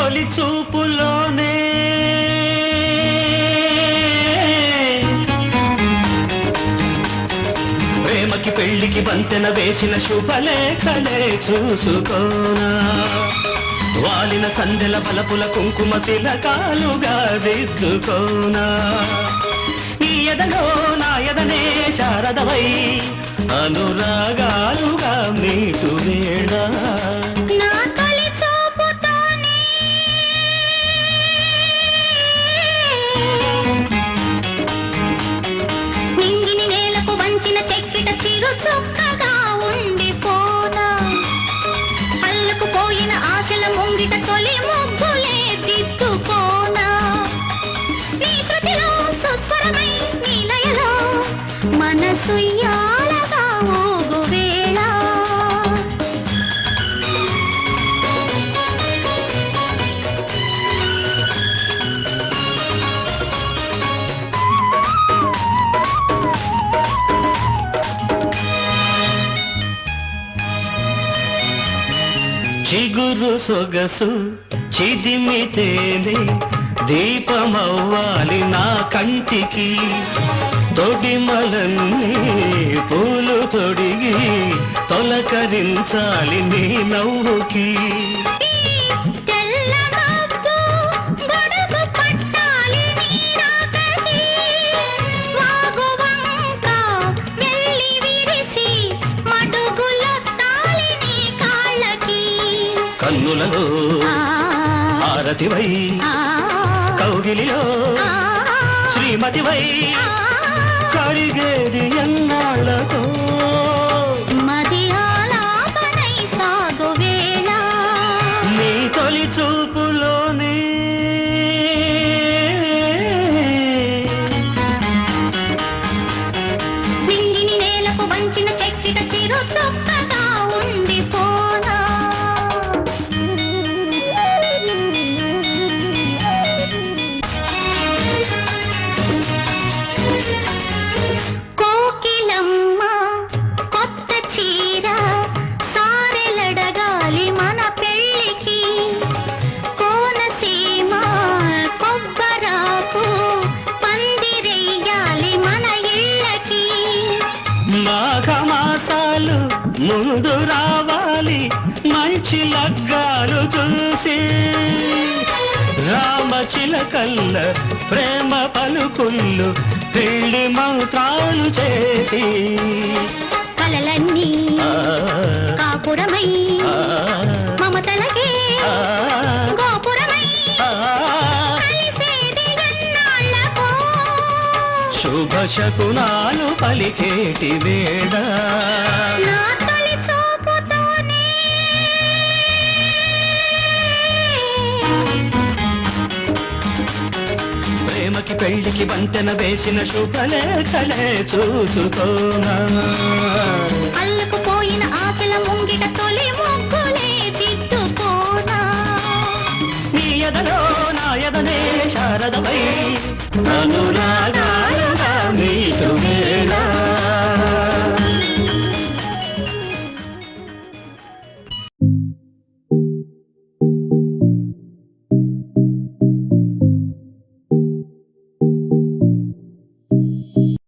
తొలి చూపులోనే ప్రేమకి పెళ్లికి వంతెన వేసిన శుభలేఖలే చూసుకోనా వాలిన సందెల బలపుల కుంకుమ తిలకాలుగా దిద్దుకోనా ఈ ఎదలో నా ఎదనే శారదవై అనురాగాలుగా మీటు వేళ నింగిని నేలకు వంచిన చెక్కిట చిరు చొక్కగా ఉండిపోనా అల్లకు పోయిన ఆశల ముంగిట తొలి ముగ్గులే దిద్దుకోనా నీ శృతిలో సుస్వరమై నీ లయలో మనసు యాలగా ఊగు వేళ చిగురు సొగసు చిదిమితేనే దీపమవ్వాలి నా కంటికి తొడిమలన్నీ పూలు తొడిగి తొలకరించాలి నీ నవ్వుకి కన్నులలో హారతివై కౌగిలిలో శ్రీమతివై కడిగేది ఎన్నాళ్ళతో మది ఆలాపనై సాగు వేళ నీ తొలి చూపులోనే నింగిని నేలకు వంచిన చెక్కిట చిరు చొక్కగా ఉండిపోనా కోకిలమ్మ కొత్త చీర సారెలడగాలి మన పెళ్ళికి కోనసీమ కొబ్బరాకు పందిరెయ్యాలి మన ఇళ్ళకి మాఘమాసాలు ముందు రావాలి మంచి లగ్గాలు చూసి రామచిలకల్ల ప్రేమ పలుకుళ్ళు పెళ్లి మంత్రాలు చేసి కలలన్నీ కాపురమై మమతలకే గోపురమై కలిసేది ఎన్నాళ్ళకో శుభ శకునాలు పలికేటి వేళ నా తొలి చూపుతోనే ప్రేమకి పెళ్లికి వంతెన వేసిన శుభలేఖలే చూసుకోనా అల్లకు పోయిన ఆశల ముంగిట తొలి ముగ్గులే దిద్దుకోనా నీ ఎదలో నా ఎదనే శారదవై అనురాగాలుగా